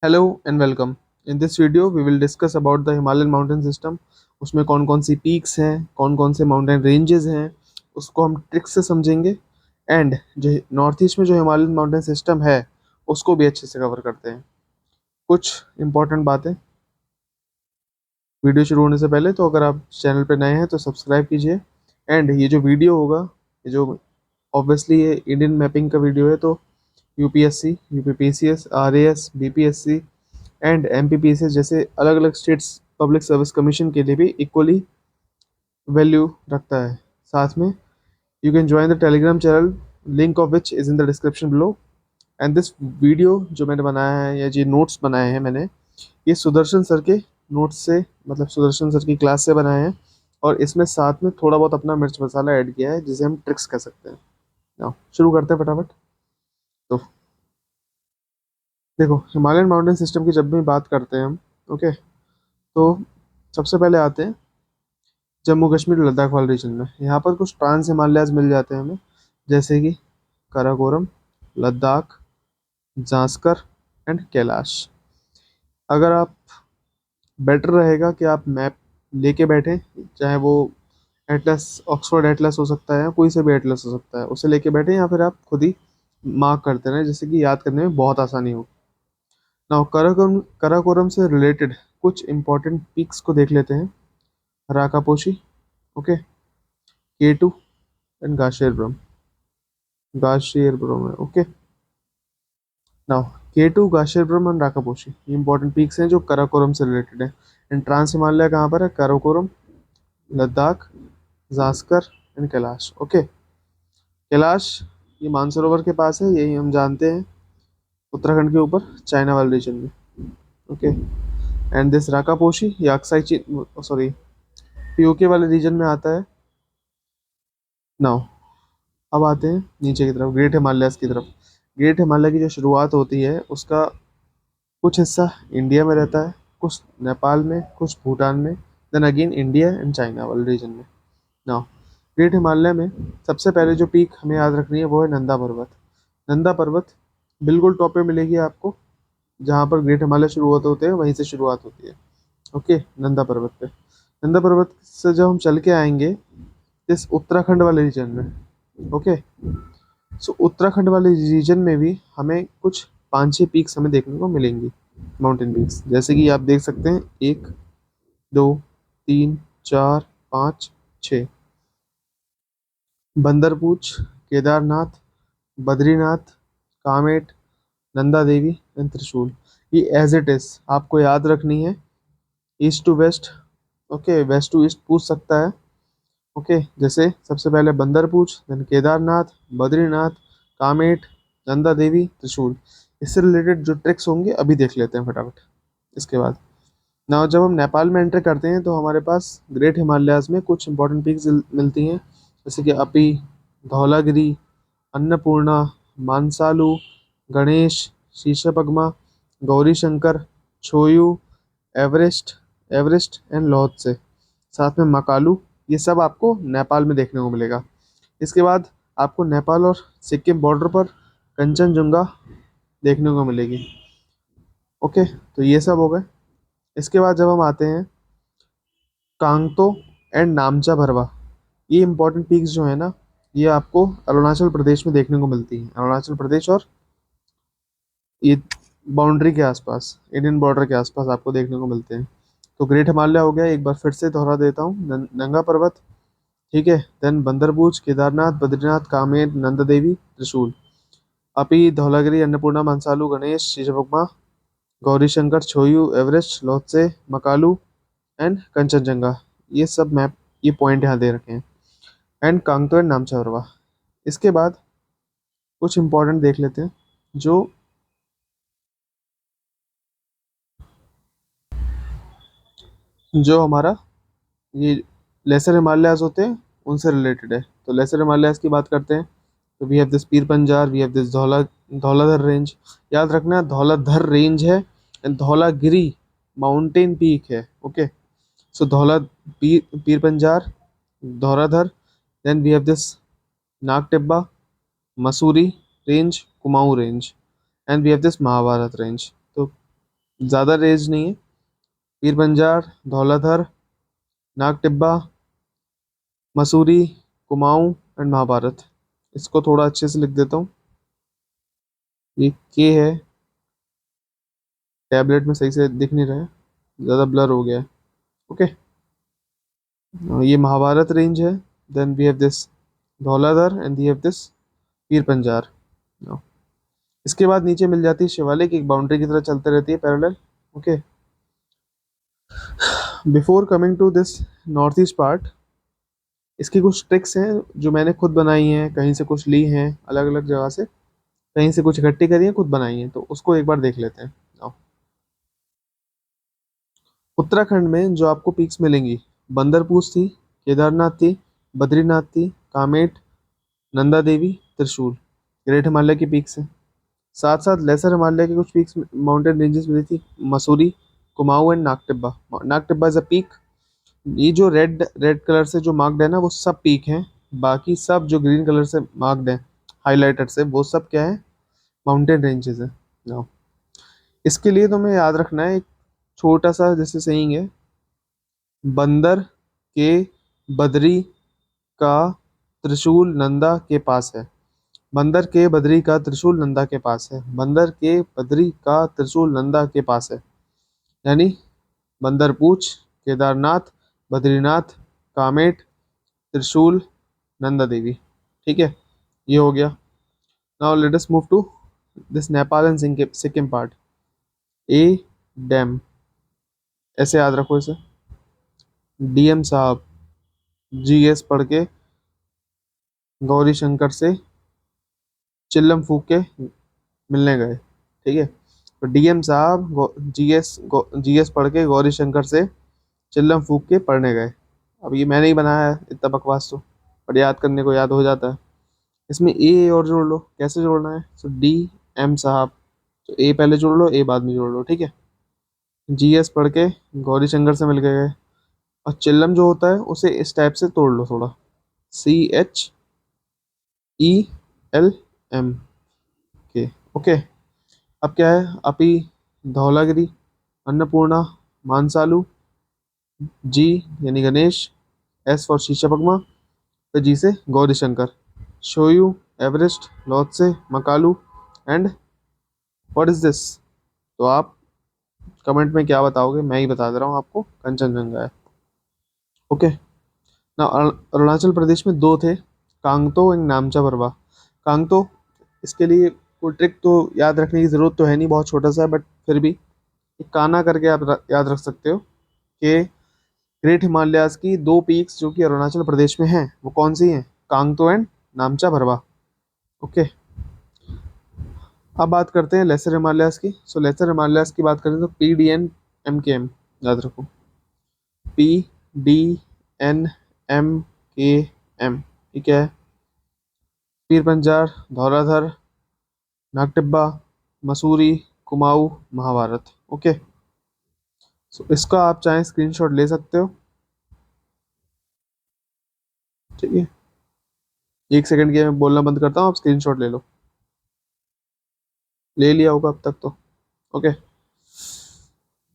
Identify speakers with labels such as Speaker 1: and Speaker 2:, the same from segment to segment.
Speaker 1: Hello and welcome. In this video we will discuss about the Himalayan mountain system. उसमें कौन कौन सी peaks हैं, कौन कौन से माउंटेन रेंजेस हैं, उसको हम ट्रिक्स से समझेंगे। एंड जो नॉर्थ ईस्ट में जो हिमालयन माउंटेन सिस्टम है उसको भी अच्छे से कवर करते हैं। कुछ इंपॉर्टेंट बातें वीडियो शुरू होने से पहले, तो अगर आप चैनल पर नए हैं तो सब्सक्राइब कीजिए। एंड ये जो वीडियो होगा, ये जो ऑब्वियसली ये इंडियन मैपिंग का वीडियो है, तो UPSC, UPPCS, RAS, BPSC and MPPSS जैसे अलग अलग स्टेट्स पब्लिक सर्विस कमीशन के लिए भी इक्वली वैल्यू रखता है। साथ में you can join the Telegram channel, link of which is in the description below. And this video जो मैंने बनाया है या जो नोट्स बनाए हैं मैंने, ये सुदर्शन सर के नोट्स से, मतलब सुदर्शन सर की क्लास से बनाए हैं। और इसमें साथ में थोड़ा बहुत अपना मिर्च मसाला ऐड किया है, जिसे हम ट्रिक्स कह सकते हैं। नाउ शुरू करते हैं फटाफट। तो देखो, हिमालयन माउंटेन सिस्टम की जब भी बात करते हैं हम, ओके, तो सबसे पहले आते हैं जम्मू कश्मीर लद्दाख वाले रीजन में। यहाँ पर कुछ ट्रांस हिमालयाज मिल जाते हैं हमें, जैसे कि काराकोरम, लद्दाख, जांस्कर एंड कैलाश। अगर आप, बेटर रहेगा कि आप मैप लेके बैठें, चाहे वो एटलस, ऑक्सफोर्ड एटलस हो सकता है, कोई से भी एटलस हो सकता है, उसे लेके बैठें, या फिर आप खुद ही मार्क करते रहें, जैसे कि याद करने में बहुत आसानी हो। नाउ काराकोरम, काराकोरम से रिलेटेड कुछ इंपॉर्टेंट पीक्स को देख लेते हैं। Rakaposhi, okay, K2 and Gasherbrum है, okay. Now K2, Gasherbrum and Rakaposhi, ये इंपॉर्टेंट पीक्स हैं जो काराकोरम से रिलेटेड है। एंड ट्रांस हिमालय कहाँ पर है? Karakoram, Ladakh, Zanskar and Kailash, okay. कैलाश ये मानसरोवर के पास है, यही हम जानते हैं, उत्तराखंड के ऊपर चाइना वाले रीजन में, ओके। एंड दिस राकापोशी ये अक्साई चीन, सॉरी, पीओके वाले रीजन में आता है। नाउ अब आते हैं नीचे की तरफ, ग्रेट हिमालयस की तरफ। ग्रेट हिमालय की जो शुरुआत होती है उसका कुछ हिस्सा इंडिया में रहता है, कुछ नेपाल में, कुछ भूटान में, then again India and China वाले रीजन में। नाउ ग्रेट हिमालय में सबसे पहले जो पीक हमें याद रखनी है वो है नंदा पर्वत। नंदा पर्वत बिल्कुल टॉप पे मिलेगी आपको, जहाँ पर ग्रेट हिमालय शुरुआत होते हैं वहीं से शुरुआत होती है, ओके, नंदा पर्वत पे। नंदा पर्वत से जब हम चल के आएंगे इस उत्तराखंड वाले रीजन में, ओके, सो उत्तराखंड वाले रीजन में भी हमें कुछ 5-6 पीक्स हमें देखने को मिलेंगी, माउंटेन पीक्स, जैसे कि आप देख सकते हैं, 1, 2, 3, 4, 5, 6। बंदरपूछ, केदारनाथ, बद्रीनाथ, कामेट, नंदा देवी एंड त्रिशूल। ये एज इट इज आपको याद रखनी है, east to west, okay, west to east पूछ सकता है, ओके। जैसे सबसे पहले बंदरपूछ, देन केदारनाथ, बद्रीनाथ, कामेट, नंदा देवी, त्रिशूल। इससे रिलेटेड जो ट्रिक्स होंगे अभी देख लेते हैं फटाफट। इसके बाद ना, जब हम नेपाल में एंटर करते हैं तो हमारे पास ग्रेट हिमालयाज में कुछ इंपॉर्टेंट पीक्स मिलती हैं, जैसे कि Api, Dhaulagiri, Annapurna, Manaslu, Ganesh, Shishapangma, Gauri Shankar, Cho Oyu, Everest, Everest and Lhotse, साथ में मकालू। ये सब आपको नेपाल में देखने को मिलेगा। इसके बाद आपको नेपाल और सिक्किम बॉर्डर पर कंचनजुंगा देखने को मिलेगी, ओके। तो ये सब हो गए। इसके बाद जब हम आते हैं कांगतो एंड नामचा भरवा, ये इंपॉर्टेंट पीक्स जो है ना, ये आपको अरुणाचल प्रदेश में देखने को मिलती हैं। अरुणाचल प्रदेश और ये बाउंड्री के आसपास, इंडियन बॉर्डर के आसपास आपको देखने को मिलते हैं। तो ग्रेट हिमालय हो गया, एक बार फिर से दोहरा देता हूँ, नंगा पर्वत, ठीक है, देन बंदरपूछ, केदारनाथ, बद्रीनाथ, कामेर, नंदा देवी, त्रिशूल, अपी, धौलागिरी, अन्नपूर्णा, मंसालू, गणेश, शीशपगमा, गौरीशंकर, छोयू, एवरेस्ट, लोत्से, मकालू एंड कंचनजंगा। ये सब मैप, ये पॉइंट यहाँ दे रखे हैं। And Kangto and Namcha Barwa. इसके बाद कुछ इंपॉर्टेंट देख लेते हैं, जो जो हमारा ये लेसर हिमालयाज होते हैं उनसे रिलेटेड है। तो लेसर हिमालयाज की बात करते हैं, तो we have this Pir Panjal, we have this Dhauladhar range. याद रखना धौलाधर रेंज है एंड धौलागिरी माउंटेन पीक है, okay. So Pir Panjal, Dhauladhar, then we have this Nag Tibba, Mussoorie range, Kumaon range and we have this Mahabharat range. तो ज़्यादा रेंज नहीं है। पीर पंजाल, धौलाधर, नाग टिब्बा, मसूरी, कुमाऊं एंड महाभारत। इसको थोड़ा अच्छे से लिख देता हूँ। ये के है, टैबलेट में सही से दिख नहीं रहा है, ज़्यादा ब्लर हो गया है। ओके, ये महाभारत रेंज है। Then we have this Dhauladhar and we have this Pir Panjal. इसके बाद नीचे मिल जाती है शिवालिक, एक बाउंड्री की तरह चलते रहती है parallel. Okay, before coming to this north east part, इसकी कुछ ट्रिक्स हैं जो मैंने खुद बनाई हैं, कहीं से कुछ ली हैं अलग अलग जगह से, कहीं से कुछ इकट्ठी करी है, खुद बनाई है, तो उसको एक बार देख लेते हैं। आओ। उत्तराखंड में जो आपको पीक्स मिलेंगी, बंदरपूछ थी, केदारनाथ थी, बद्रीनाथ थी, कामेट, नंदा देवी, त्रिशूल, ग्रेट हिमालय की पीक्स हैं। साथ साथ लेसर हिमालय की कुछ पीक्स, माउंटेन रेंजेस मिली थी, Mussoorie, Kumaon and Nag Tibba. Nag Tibba is a peak. ये जो रेड रेड कलर से जो मार्क्ड है ना, वो सब पीक हैं। बाकी सब जो ग्रीन कलर से मार्क्ड है, हाईलाइटेड से, वो सब क्या है, माउंटेन रेंजेस है। नाउ इसके लिए तुम्हें याद रखना है एक छोटा सा जैसे सेइंग है, बंदर के बद्री का त्रिशूल नंदा के पास है। बंदर के बद्री का त्रिशूल नंदा के पास है। बंदर के बद्री का त्रिशूल नंदा के पास है। यानी बंदरपूछ, केदारनाथ, बद्रीनाथ, कामेट, त्रिशूल, नंदा देवी। ठीक है, ये हो गया। Now let us move to this Nepal and Sikkim part. A dam, ऐसे याद रखो इसे। डीएम साहब जीएस पढ़ के गौरी शंकर से चिल्लम फूक के मिलने गए। ठीक है, तो डीएम साहब जीएस पढ़ के गौरी शंकर से चिल्लम फूक के पढ़ने गए। अब ये मैंने ही बनाया है इतना बकवास, तो पर याद करने को याद हो जाता है। इसमें ए और जोड़ लो। कैसे जोड़ना है, तो डी एम साहब, तो ए पहले जोड़ लो, ए बाद में जोड़ लो। ठीक है, जीएस पढ़ के गौरी शंकर से मिल के गए। और चिल्लम जो होता है उसे इस टाइप से तोड़ लो थोड़ा, CHELM के। ओके, अब क्या है, अपी, धौलागिरी, अन्नपूर्णा, मानसालू, जी यानी गणेश, एस फॉर शीशा पगमा, तो जी से Gauri Shankar, Cho Oyu, Everest, Lhotse, Makalu and what is this. तो आप कमेंट में क्या बताओगे, मैं ही बता दे रहा हूँ आपको, कंचनजंगा है। ओके, ना अरुणाचल प्रदेश में दो थे, कांगतो एंड नामचा बरवा। कांगतो, इसके लिए कोई ट्रिक तो याद रखने की ज़रूरत तो है नहीं, बहुत छोटा सा है, बट फिर भी एक काना करके आप याद रख सकते हो कि ग्रेट हिमालयाज की दो पीक्स जो कि अरुणाचल प्रदेश में हैं, वो कौन सी हैं, कांगतो एंड नामचा भरवा। ओके, अब बात करते हैं लेसर हिमालयाज की। सो लेसर हिमालयाज की बात करें तो PDN MKM, याद रखो, PDN MKM। ये क्या है, पीर पंजाल, धौलाधर, नागटिब्बा, मसूरी, कुमाऊं, महाभारत। ओके, सो इसका आप चाहें स्क्रीनशॉट ले सकते हो। ठीक है, एक सेकंड के मैं बोलना बंद करता हूँ, आप स्क्रीनशॉट ले लो। ले लिया होगा अब तक तो। Okay,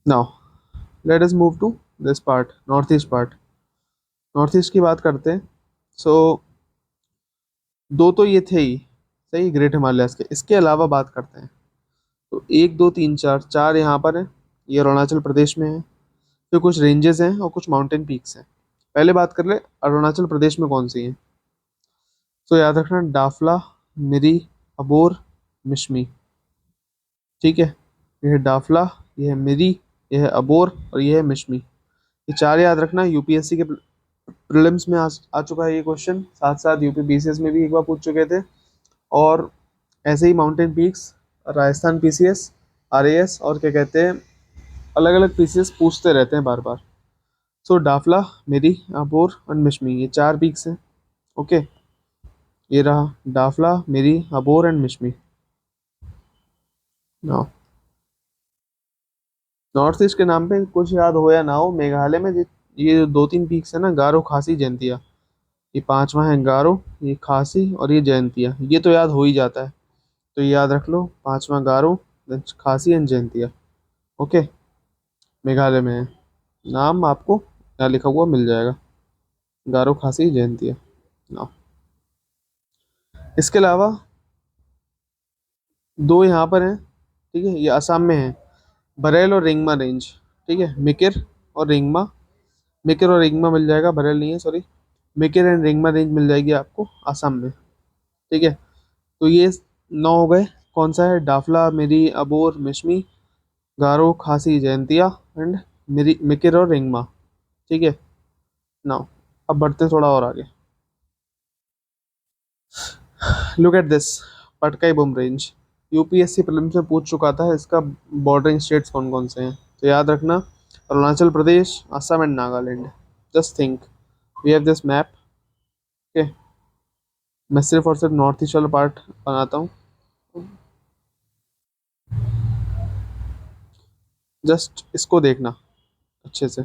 Speaker 1: now let us move to this part, north east part. North east की बात करते हैं। सो दो तो ये थे ही सही, ग्रेट हिमालयस के। इसके अलावा बात करते हैं तो एक दो तीन चार, चार यहाँ पर है, ये अरुणाचल प्रदेश में है। फिर कुछ रेंजेस हैं और कुछ माउंटेन पीक्स हैं। पहले बात कर ले अरुणाचल प्रदेश में कौन सी है। तो याद रखना, डाफला, मिरी, अबोर, मिशमी। ठीक है, यह है डाफला, यह है मिरी, यह है अबोर और यह है मिशमी। ये चार याद रखना, यूपीएससी के प्रीलिम्स में आ चुका है ये क्वेश्चन, साथ साथ यूपी बीसीएस में भी एक बार पूछ चुके थे। और ऐसे ही mountain peaks, Rajasthan PCS, RAS और क्या कहते हैं, अलग अलग पीसीएस पूछते रहते हैं बार बार। सो डाफला, मिरी, अबोर और मिशमी, ये चार पीक्स हैं। ओके, ये रहा Dafla, Miri, Abor and Mishmi. Now north east के नाम पे कुछ याद हो या ना हो, मेघालय में ये जो दो तीन पीक्स है ना, गारो, खासी, जयंतिया, ये पांचवा है गारो, ये खासी और ये जयंतिया, ये तो याद हो ही जाता है। तो ये याद रख लो, पांचवा गारो, then खासी एंड जयंतिया। ओके, मेघालय में है। नाम आपको यहाँ लिखा हुआ मिल जाएगा, गारो खासी जयंतिया। नाउ इसके अलावा दो यहाँ पर हैं, ठीक है, ये असम में है, बरेल और रिंगमा रेंज। ठीक है, मिकिर और रिंगमा, मिकिर और रिंगमा मिल जाएगा, बरेल नहीं है सॉरी। मिकिर एंड रिंगमा रेंज मिल जाएगी आपको असम में। ठीक है, तो ये नौ हो गए। कौन सा है? डाफला, मिरी, अबोर, मिशमी, गारो, खासी, जयंतिया एंड मिरी, मिकिर और रिंगमा। ठीक है, नाउ अब बढ़ते थोड़ा और आगे। Look at this, Patkai Bum range. UPSC prelims में पूछ चुका था, इसका बॉर्डरिंग स्टेट्स कौन कौन से हैं, तो याद रखना, Arunachal Pradesh, Assam and Nagaland. Just think, we have this map. Okay, मैं सिर्फ और सिर्फ नॉर्थ ईस्ट वाला पार्ट बनाता हूँ, जस्ट इसको देखना अच्छे से।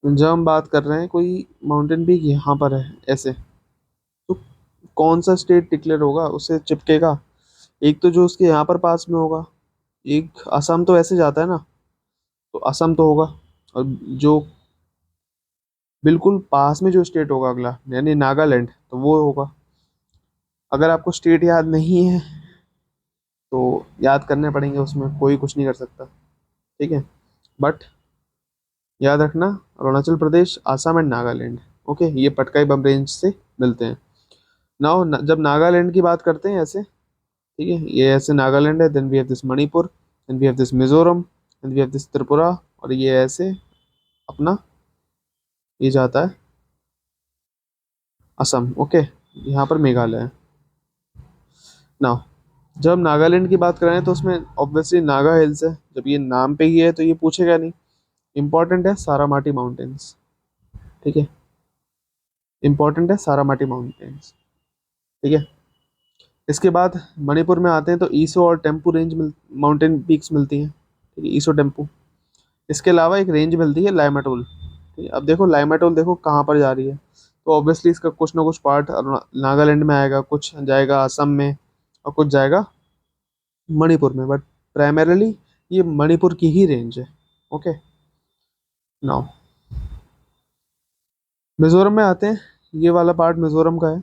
Speaker 1: जब हम बात कर रहे हैं कोई माउंटेन पीक यहाँ पर है ऐसे, तो कौन सा स्टेट डिक्लेयर होगा उससे चिपकेगा? एक तो जो उसके यहाँ पर पास में होगा, एक असम तो ऐसे जाता है ना, तो असम तो होगा, और जो बिल्कुल पास में जो स्टेट होगा अगला यानी नागालैंड, तो वो होगा। अगर आपको स्टेट याद नहीं है तो याद करने पड़ेंगे, उसमें कोई कुछ नहीं कर सकता। ठीक है, बट याद रखना, अरुणाचल प्रदेश, असम एंड नागालैंड। ओके, ये पटकाई बम रेंज से मिलते हैं। नाउ जब नागालैंड की बात करते हैं ऐसे, ठीक है, ये ऐसे नागालैंड है, then we have this Manipur, then we have this Mizoram, then we have this Tripura, और ये ऐसे अपना ये जाता है असम। ओके, यहाँ पर मेघालय है। नाउ जब हम नागालैंड की बात कर रहे हैं तो उसमें ऑब्वियसली नागा हिल्स है, जब ये नाम पे ही है तो ये पूछेगा नहीं। इंपॉर्टेंट है सारामाटी माउंटेन्स। ठीक है, इंपॉर्टेंट है सारामाटी माउंटेन्स। ठीक है, इसके बाद मणिपुर में आते हैं तो ईसो और टेम्पू रेंज माउंटेन पीक्स मिलती हैं। ठीक है, ईसो टेम्पू। इसके अलावा एक रेंज मिलती है लाइमाटोल। ठीक है, अब देखो लाइमाटोल देखो कहाँ पर जा रही है, तो ऑब्वियसली इसका कुछ ना कुछ पार्ट नागालैंड में आएगा, कुछ जाएगा असम में, और कुछ जाएगा मणिपुर में, बट प्राइमरीली ये मणिपुर की ही रेंज है। ओके, नाउ मिजोरम में आते हैं, ये वाला पार्ट मिजोरम का है।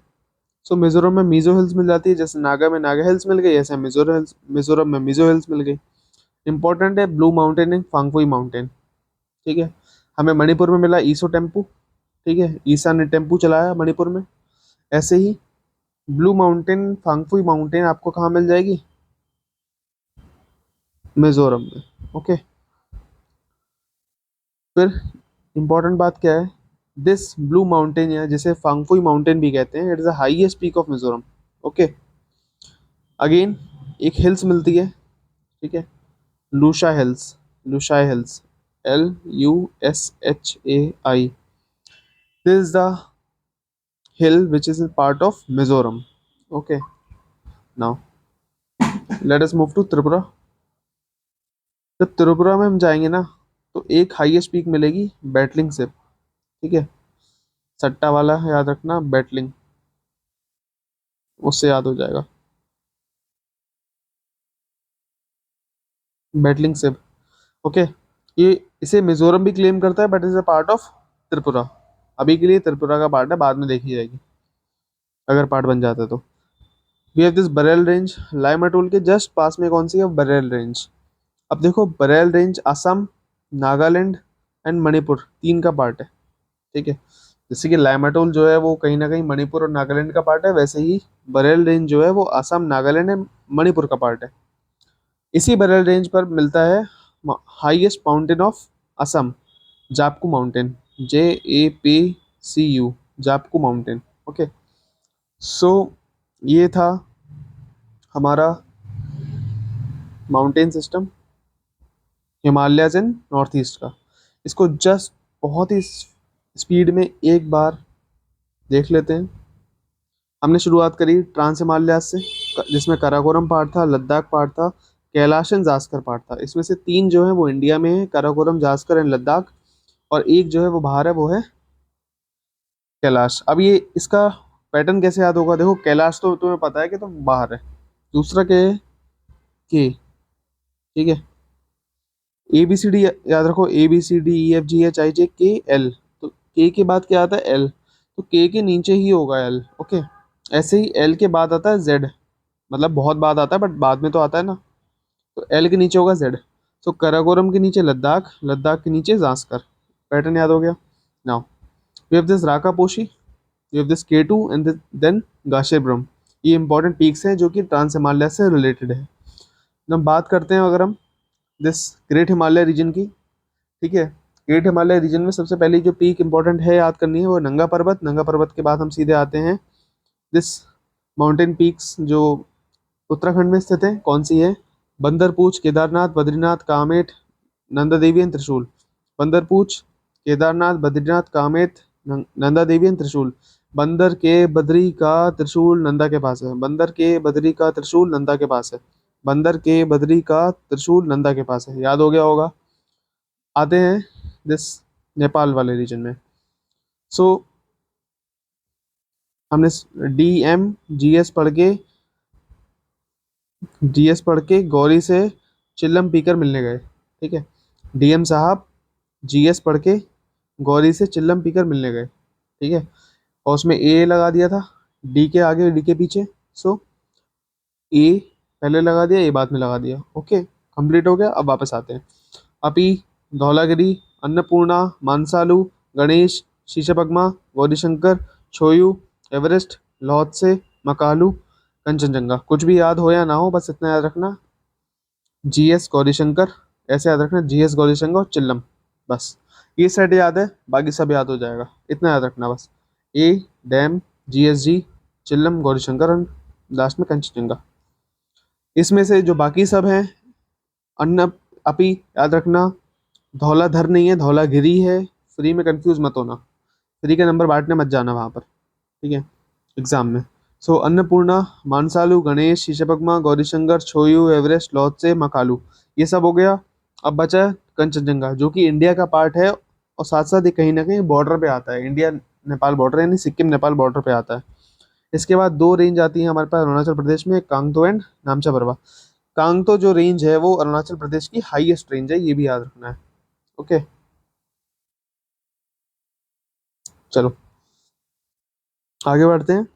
Speaker 1: सो मिजोरम में मिजो हिल्स मिल जाती है, जैसे नागा में नागा हिल्स मिल गई, ऐसे मिजोरम में मिजो हिल्स मिल गई। इंपॉर्टेंट है blue mountain and Phawngpui mountain. ठीक है, हमें मणिपुर में मिला ईसो टेम्पू। ठीक है, ईसा ने टेम्पू चलाया मणिपुर में। ऐसे ही ब्लू माउंटेन फांगफुई माउंटेन आपको कहाँ मिल जाएगी? मिजोरम में। ओके, फिर इंपॉर्टेंट बात क्या है, दिस ब्लू माउंटेन या जिसे फांगफुई माउंटेन भी कहते हैं, it is the highest peak of Mizoram. Okay, again एक हिल्स मिलती है, ठीक है, Lushai hills, Lushai hills, LUSHAI, this is the hill which is part of Mizoram. Okay, now let us move to Tripura. जब त्रिपुरा में हम जाएंगे ना, तो एक हाईएस्ट पीक मिलेगी बैटलिंग से। ठीक है, सट्टा वाला याद रखना, बैटलिंग, उससे याद हो जाएगा, बैटलिंग से। ओके, ये इसे मिजोरम भी क्लेम करता है, but is a part of Tripura. अभी के लिए त्रिपुरा का पार्ट है, बाद में देखी जाएगी अगर पार्ट बन जाता है तो। We have this Barail range, Laimatol के जस्ट पास में कौन सी है? बरेल रेंज। अब देखो बरेल रेंज असम, नागालैंड एंड मणिपुर तीन का पार्ट है। ठीक है, जैसे कि लाइमाटोल जो है वो कहीं ना कहीं मणिपुर और नागालैंड का पार्ट है, वैसे ही बरेल रेंज जो है वो असम, नागालैंड एंड मणिपुर का पार्ट है। इसी बरेल रेंज पर मिलता है highest mountain of Assam, Japfu mountain, JAPCU, Japfu mountain. Okay, so ये था हमारा mountain system Himalayas in north east का। इसको जस्ट बहुत ही स्पीड में एक बार देख लेते हैं। हमने शुरुआत करी ट्रांस हिमालयास से, जिसमें काराकोरम पार्ट था, लद्दाख पार्ट था, कैलाश एंड जास्कर पार्ट था। इसमें से तीन जो है वो इंडिया में है, काराकोरम, जास्कर एंड लद्दाख, और एक जो है वो बाहर है, वो है कैलाश। अब ये इसका पैटर्न कैसे याद होगा? देखो कैलाश तो तुम्हें पता है कि तो बाहर है, दूसरा क्या है? के। ठीक है, ए बी सी डी याद रखो, A B C D E F G H I J K L, तो के के बाद क्या आता है, एल, तो के नीचे ही होगा एल। ओके, ऐसे ही एल के बाद आता है जेड, मतलब बहुत बाद आता है बट बाद में तो आता है ना, तो एल के नीचे होगा जेड। सो कराकोरम के नीचे लद्दाख, लद्दाख के नीचे जास्कर। पैटर्न याद हो गया। Now we have this Rakaposhi, we have this K2 and then Gasherbrum. ये इंपॉर्टेंट पीक्स हैं जो कि ट्रांस हिमालय से रिलेटेड है। अब बात करते हैं अगर हम दिस ग्रेट हिमालय रीजन की, ठीक है। ग्रेट हिमालय रीजन में सबसे पहली जो पीक इंपॉर्टेंट है याद करनी है वो नंगा पर्वत। नंगा पर्वत के बाद हम सीधे आते हैं दिस माउंटेन पीक्स जो उत्तराखंड में स्थित है। कौन सी है, बंदरपूछ, केदारनाथ, बद्रीनाथ, कामेट, नंदा देवी एंड त्रिशूल। बंदरपूछ, केदारनाथ, बद्रीनाथ, कामेट, नंदा देवी एंड त्रिशूल। बंदर के बद्री का त्रिशूल नंदा के पास है। बंदर के बद्री का त्रिशूल नंदा के पास है। बंदर के बद्री का त्रिशूल नंदा के पास है, याद हो गया होगा। आते हैं दिस नेपाल वाले रीजन में। सो हमने जीएस पढ़ के गौरी से चिल्लम पीकर मिलने गए, ठीक है। डीएम साहब जीएस पढ़ के गौरी से चिल्लम पीकर मिलने गए, ठीक है। और उसमें ए लगा दिया था, डी के आगे डी के पीछे। सो ए पहले लगा दिया, ए बाद में लगा दिया। ओके, कंप्लीट हो गया। अब वापस आते हैं। अपी, धौलागिरी, अन्नपूर्णा, मानसालू, गणेश, शीशपगमा, गौरीशंकर, छोयू, एवरेस्ट, लौत्से, मकालू, कंचनजंगा। कुछ भी याद हो या ना हो, बस इतना याद रखना, जीएस गौरीशंकर, ऐसे याद रखना, जीएस गौरीशंकर और चिल्लम। बस ये सेट याद है, बाकी सब याद हो जाएगा। इतना याद रखना बस, ए डैम, जीएसजी, चिल्लम, गौरीशंकर और लास्ट में कंचनजंगा। इसमें से जो बाकी सब हैं, अन्न अपी याद रखना, धौलाधर नहीं है, धौलागिरी है। फ्री में कंफ्यूज मत होना, फ्री के नंबर बांटने मत जाना वहाँ पर, ठीक है, एग्जाम में। सो अन्नपूर्णा, मानसालू, गणेश, शीशपगमा, गौरीशंकर, छोयू, एवरेस्ट, लौत्से, मकालू, ये सब हो गया। अब बचा कंचनजंगा जो कि इंडिया का पार्ट है और साथ साथ ये कहीं ना कहीं बॉर्डर पे आता है, इंडिया नेपाल बॉर्डर यानी सिक्किम नेपाल बॉर्डर पे आता है। इसके बाद दो रेंज आती है हमारे पास अरुणाचल प्रदेश में, कांगतो एंड नामचा बरवा। कांगतो जो रेंज है वो अरुणाचल प्रदेश की हाईएस्ट रेंज है, ये भी याद रखना है। ओके, चलो आगे बढ़ते हैं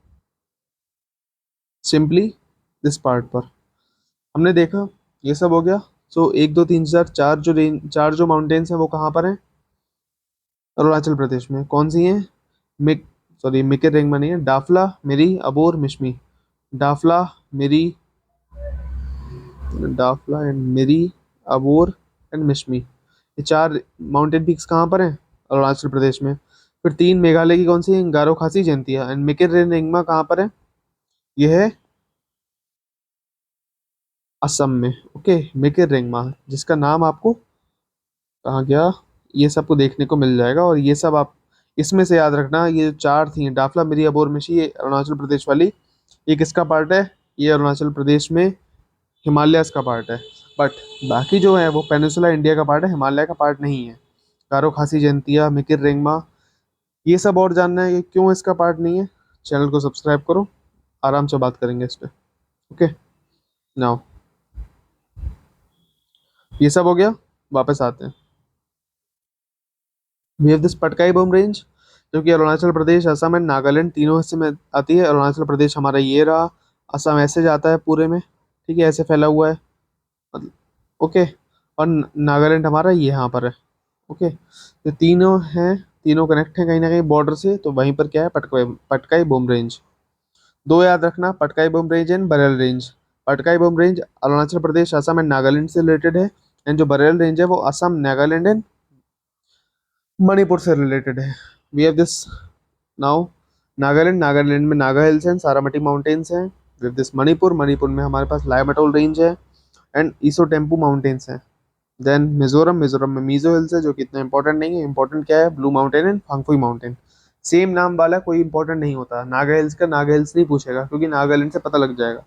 Speaker 1: सिंपली दिस पार्ट पर। हमने देखा ये सब हो गया। सो एक दो तीन चार, चार जो माउंटेन्स हैं वो कहाँ पर हैं, अरुणाचल प्रदेश में। कौन सी हैं, मिक सॉरी मिकिर रेंगमा नहीं है, डाफला, मिरी, अबोर, मिश्मी। डाफला, मिरी, डाफला एंड मिरी, अबोर एंड मिश्मी, ये चार माउंटेन पीक्स कहाँ पर हैं, अरुणाचल प्रदेश में। फिर तीन मेघालय की कौन सी हैं, गारो खासी जयंतिया एंड मिकिर रेंगमा कहाँ पर है, ये है असम में। ओके, मिकिर रेंगमा जिसका नाम आपको कहाँ गया, ये सबको देखने को मिल जाएगा। और ये सब आप इसमें से याद रखना, ये जो चार थी डाफला, मिरी, अबोर, मिशी, ये अरुणाचल प्रदेश वाली, ये किसका पार्ट है, ये अरुणाचल प्रदेश में हिमालयस का पार्ट है। बट बाकी जो है वो पेनिनसुला इंडिया का पार्ट है, हिमालय का पार्ट नहीं है। गारो खासी जयंतिया, मिकिर रेंगमा, ये सब और जानना है कि क्यों इसका पार्ट नहीं है, चैनल को सब्सक्राइब करो, आराम से बात करेंगे इस पे। ओके, नाउ ये सब हो गया, वापस आते हैं। We have this Patkai Bum range जो कि अरुणाचल प्रदेश, असम एंड नागालैंड तीनों हिस्से में आती है। अरुणाचल प्रदेश हमारा ये रहा, असम ऐसे जाता है पूरे में, ठीक है, ऐसे फैला हुआ है मतलब। ओके, और नागालैंड हमारा ये यहाँ पर है। ओके, तो तीनों हैं, तीनों कनेक्ट हैं कहीं ना कहीं बॉर्डर से, तो वहीं पर क्या है, पटकाई पटकाई बम रेंज। दो याद रखना, Patkai Bum range and Barail range. Patkai Bum range Arunachal Pradesh, Assam and Nagaland से रिलेटेड है, एंड जो बरेल रेंज है वो असम, नागालैंड एंड मणिपुर से रिलेटेड है। We have this now Nagaland, Nagaland में नागा हिल्स हैं, सारामती माउंटेन्स हैं। We have this Manipur, Manipur में हमारे पास लाइमटोल रेंज है एंड ईसो टेम्पू माउंटेन्स हैं। देन मिजोरम, मिजोरम में मीजो हिल्स है जो कि इतना इंपॉर्टेंट नहीं है। इंपॉर्टेंट क्या है, blue mountain and Phawngpui mountain. Same नाम वाला कोई इंपॉर्टेंट नहीं होता, नागा हिल्स का नागा हिल्स नहीं पूछेगा क्योंकि नागालैंड से पता लग जाएगा।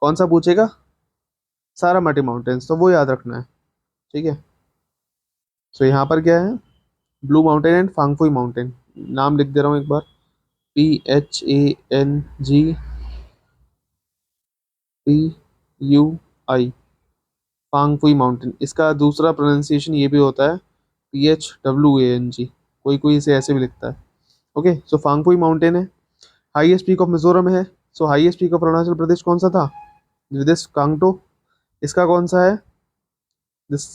Speaker 1: कौन सा पूछेगा, सारामती माउंटेन्स, तो वो याद रखना है, ठीक है। सो यहाँ पर क्या है, blue mountain and Phawngpui mountain. नाम लिख दे रहा हूँ एक बार, PHANGFUI, फांगफुई माउंटेन, इसका दूसरा प्रोनाउंसिएशन ये भी होता है PHWANG, कोई कोई इसे ऐसे भी लिखता है। ओके, सो फांगफुई माउंटेन है, हाईएस्ट पीक ऑफ मिजोरम है। So highest peak of Arunachal Pradesh कौन सा था? दिस कांगटो। इसका कौन सा है? This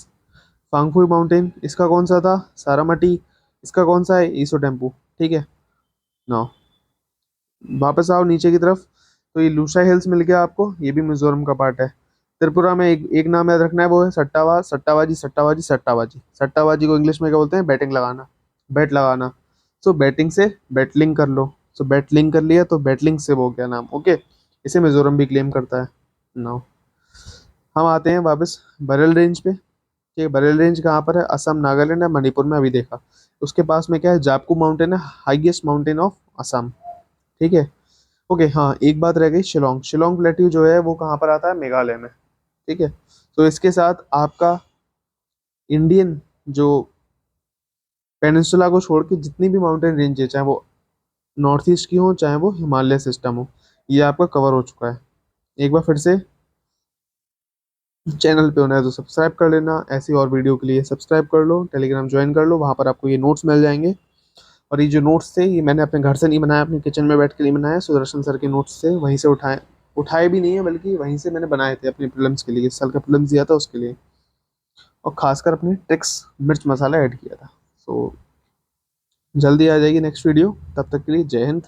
Speaker 1: Phawngpui mountain. इसका कौन सा था? सारामटी। इसका कौन सा है? ईसो टेम्पू। ठीक है, नाउ वापस आओ नीचे की तरफ, तो ये लूशा हिल्स मिल गया आपको, ये भी मिजोरम का पार्ट है। त्रिपुरा में एक नाम याद रखना है, वो है सट्टावा, सट्टाबाजी, सट्टाबाजी, सट्टाबाजी। सट्टाबाजी को इंग्लिश में क्या बोलते हैं? बैटिंग लगाना, बैट लगाना। सो बैटिंग से बैटलिंग कर लो, सो बैटलिंग कर लिया तो बैटलिंग से वो क्या नाम। ओके, इसे मिजोरम भी क्लेम करता है। नाउ हम आते हैं वापस बरेल रेंज पे। ठीक है, बरेल रेंज कहाँ पर है? असम, नागालैंड है, मणिपुर में, अभी देखा। उसके पास में क्या है? जापकू माउंटेन है, हाईएस्ट माउंटेन ऑफ असम। ठीक है। ओके, हाँ एक बात रह गई, शिलोंग। शिलोंग प्लेट्यू जो है वो कहाँ पर आता है? मेघालय में। ठीक है, तो इसके साथ आपका इंडियन जो पेनिनसुला को छोड़ के जितनी भी माउंटेन रेंज है, चाहे वो नॉर्थ ईस्ट की हो, चाहे वो हिमालय सिस्टम हो, ये आपका कवर हो चुका है। एक बार फिर से, चैनल पे होना है तो सब्सक्राइब कर लेना, ऐसी और वीडियो के लिए सब्सक्राइब कर लो, टेलीग्राम ज्वाइन कर लो, वहाँ पर आपको ये नोट्स मिल जाएंगे। और ये जो नोट्स थे, ये मैंने अपने घर से नहीं बनाया, अपने किचन में बैठ के नहीं बनाया, सुदर्शन सर के नोट्स से वहीं से उठाए, उठाए भी नहीं है बल्कि वहीं से मैंने बनाए थे अपने प्रीलिम्स के लिए, इस साल का प्रीलिम्स दिया था उसके लिए। और खासकर अपने ट्रिक्स मिर्च मसाला ऐड किया था। सो जल्दी आ जाएगी नेक्स्ट वीडियो, तब तक के लिए जय हिंद।